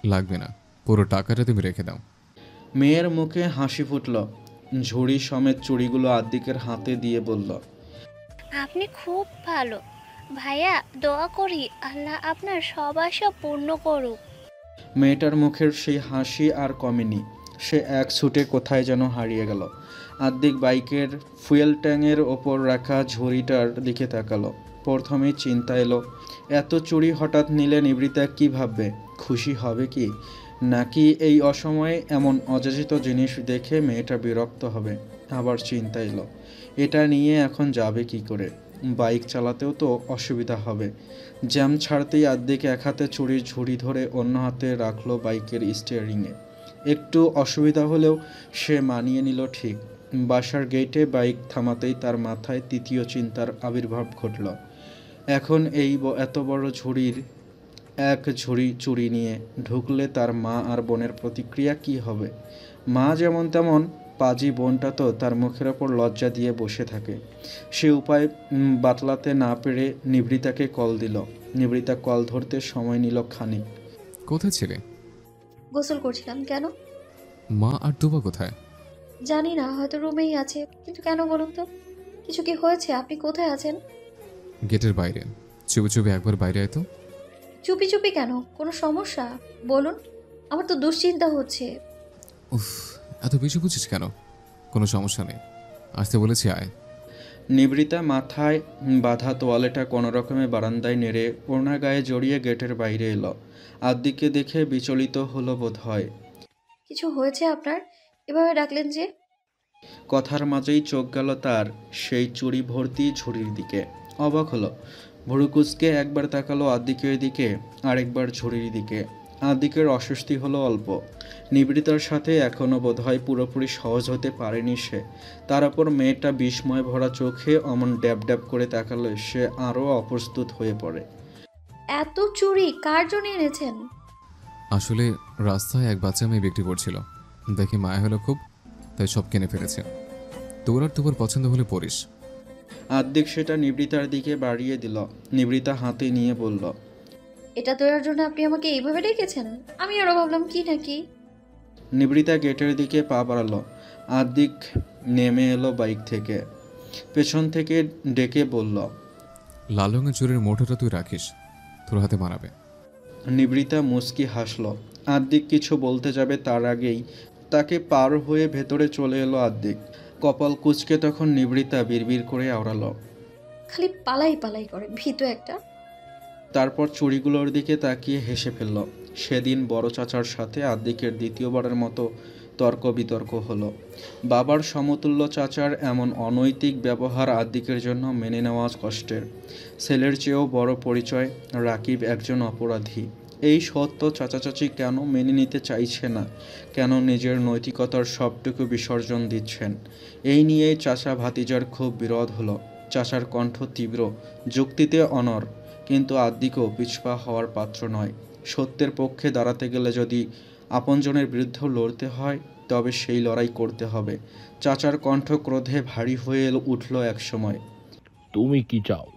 লাগবে না, পুরো টাকাটা তুমি রেখে দাও। মেয়ের মুখে হাসি ফুটল। ঝুড়ি সমেত চুড়িগুলো আদ্দিকের হাতে দিয়ে বলল, আপনি খুব ভালো ভাইয়া, দোয়া করি আল্লাহ আপনার সব আশা পূর্ণ করুক। মেয়েটার মুখের সেই হাসি আর কমেনি। সে এক ছুটে কোথায় যেন হারিয়ে গেল। আদ্দিক বাইকের ফুয়েল ট্যাঙ্কের ওপর রাখা ঝুড়িটার দিকে তাকালো। প্রথমেই চিন্তা এলো, এত চুড়ি হঠাৎ নিলে নিবৃতা কি ভাববে? খুশি হবে কি? নাকি এই অসময়ে এমন অযাচিত জিনিস দেখে মেয়েটা বিরক্ত হবে? আবার চিন্তা এলো, এটা নিয়ে এখন যাবে কি করে? বাইক চালাতেও তো অসুবিধা হবে। জ্যাম ছাড়তেই আদ্দিক এক হাতে চুরির ঝুড়ি ধরে অন্য হাতে রাখলো বাইকের স্টিয়ারিংয়ে। একটু অসুবিধা হলেও সে মানিয়ে নিল ঠিক। বাসার গেটে বাইক থামাতেই তার মাথায় তৃতীয় চিন্তার আবির্ভাব ঘটল। এখন এই এত বড় ঝুড়ির এক ঝুড়ি চুরি নিয়ে ঢুকলে তার মা আর বোনের প্রতিক্রিয়া কি হবে? মা যেমন তেমন, পাজি বোনটা তো তার মুখের ওপর লজ্জা দিয়ে বসে থাকে। সে উপায় বাতলাতে না পেরে নিবৃতাকে কল দিল। নিবৃতা কল ধরতে সময় নিল খানিক। কোথায় ছিলে? গোসল করছিলাম। কেন? মা আর দুবা কোথায়? জানি না, হয়তো রুমেই আছে। কিন্তু কেন বলুন তো? কিছু কি হয়েছে? আপনি কোথায় আছেন? গেটের বাইরে। চুপি চুপি একবার বাইরে আয় তো। চুপি চুপি কেন? কোনো সমস্যা? বলুন, আমার তো দুশ্চিন্তা হচ্ছে। উফ, এত বেশি বুঝিস কেন? কোনো সমস্যা নেই, আসতে বলেছি আয়। নিবৃতা মাথায় বাঁধা তোয়ালেটা কোনো রকমে বারান্দায় নেড়ে ওড়না গায়ে জড়িয়ে গেটের বাইরে এলো। আদ্দিককে দেখে বিচলিত হলো বোধ হয়। কিছু হয়েছে আপনার? এভাবে ডাকলেন যে? কথার মাঝেই চোখ গেল তার সেই চুরি ভর্তি ঝুড়ির দিকে। অবাক হলো। ভুরুকুচকে একবার তাকালো আদ্দিকের দিকে, আরেকবার ঝুড়ির দিকে। আদ্দিকের অস্বস্তি হলো অল্প। নিবৃতার সাথে এখনও বোধহয় পুরোপুরি সহজ হতে পারেনি সে। তার উপর মেয়েটা বিস্ময় ভরা চোখে অমন ড্যাব ড্যাব করে তাকালে সে আরও অপ্রস্তুত হয়ে পড়ে। এত চুরি কার জন্য এনেছেন? আসলে রাস্তায় এক বাচ্চা মেয়ে বিক্রি করছিল, দেখে মায়া হলো খুব, তাই সব কিনে ফেলেছে। তোর আর তোর পছন্দ হলে পড়িস। আদ্দিক সেটা নিবৃতার দিকে বাড়িয়ে দিল। নিবৃতা হাতে নিয়ে বলল, এটা দেওয়ার জন্য আপনি আমাকে এইভাবে ডেকেছেন? আমি আরো ভাবলাম কি নাকি। নিবৃতা গেটের দিকে পা বাড়ালো। আদ্দিক নেমে এলো বাইক থেকে। পেছন থেকে ডেকে বলল, লাল রঙের চুরের মোটরটা তুই রাখিস, তোর হাতে মানাবে। নিবৃতা মুচকি হাসল। আদ্দিক কিছু বলতে যাবে তার আগেই তাকে পার হয়ে ভেতরে চলে এলো আদ্দিক। কপাল কুঁচকে তখন নিবৃতা বিড়বিড় করে আওড়ালো, খালি পালাই পালাই করে, ভীতু একটা। তারপর চুড়িগুলোর দিকে তাকিয়ে হেসে ফেলল। সেদিন বড় চাচার সাথে আদ্দিকের দ্বিতীয়বারের মতো তর্ক বিতর্ক হলো। বাবার সমতুল্য চাচার এমন অনৈতিক ব্যবহার আদ্দিকের জন্য মেনে নেওয়া কষ্টের। ছেলের চেয়েও বড় পরিচয়, রাকিব একজন অপরাধী। এই সত্য চাচা চাচি কেন মেনে নিতে চাইছে না? কেন নিজের নৈতিকতার সবটুকু বিসর্জন দিচ্ছেন? এই নিয়েই চাচা ভাতিজার খুব বিরোধ হলো। চাচার কণ্ঠ তীব্র, যুক্তিতে অনড়, কিন্তু আদ্দিকও পিছপা হওয়ার পাত্র নয়। সত্যের পক্ষে দাঁড়াতে গেলে যদি আপনজনের বিরুদ্ধেও লড়তে হয়, তবে সেই লড়াই করতে হবে। চাচার কণ্ঠ ক্রোধে ভারী হয়ে উঠল একসময়। তুমি কি চাও?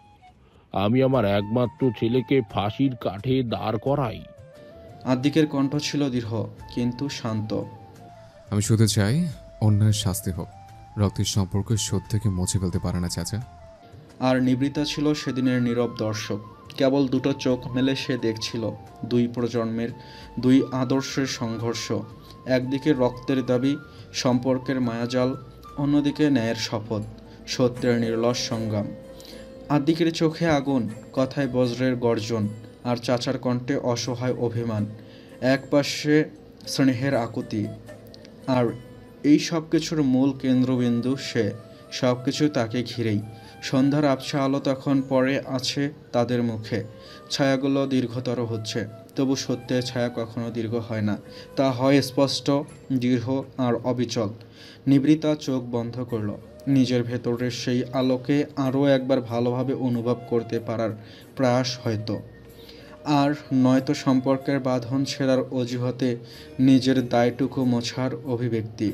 আমি আমার একমাত্র ছেলেকে ফাঁসির কাঠে দাঁড় করাই? আদ্দিকের কণ্ঠ ছিল দৃঢ় কিন্তু শান্ত। আমি শুধু চাই অন্যায়ের শাস্তি হোক। রক্তের সম্পর্ক শোধ থেকে মুছে ফেলতে পারে না চাচা। আর নিবৃতা ছিল সেদিনের নীরব দর্শক। কেবল দুটো চোখ মেলে সে দেখছিল দুই প্রজন্মের, দুই আদর্শের সংঘর্ষ। একদিকে রক্তের দাবি, সম্পর্কের মায়াজাল, অন্যদিকে ন্যায়ের শপথ, সত্যের নির্লস সংগ্রাম। আদ্দিকের চোখে আগুন, কথায় বজ্রের গর্জন, আর চাচার কণ্ঠে অসহায় অভিমান। একপাশে স্নেহের আকুতি, আর এই সব কিছুর মূল কেন্দ্রবিন্দু সে। সব কিছু তাকে ঘিরেই। সন্ধ্যার আবছা আলো তখন পড়ে আছে তাদের মুখে। ছায়াগুলো দীর্ঘতর হচ্ছে, তবু সত্যের ছায়া কখনো দীর্ঘ হয় না। তা হয় স্পষ্ট, দৃঢ় আর অবিচল। নিবৃতা চোখ বন্ধ করল, নিজের ভেতরের সেই আলোকে আরও একবার ভালোভাবে অনুভব করতে পারার প্রয়াস হয়তো। আর নয়তো সম্পর্কের বাঁধন ছেঁড়ার অজুহাতে নিজের দায়টুকু মোছার অভিব্যক্তি।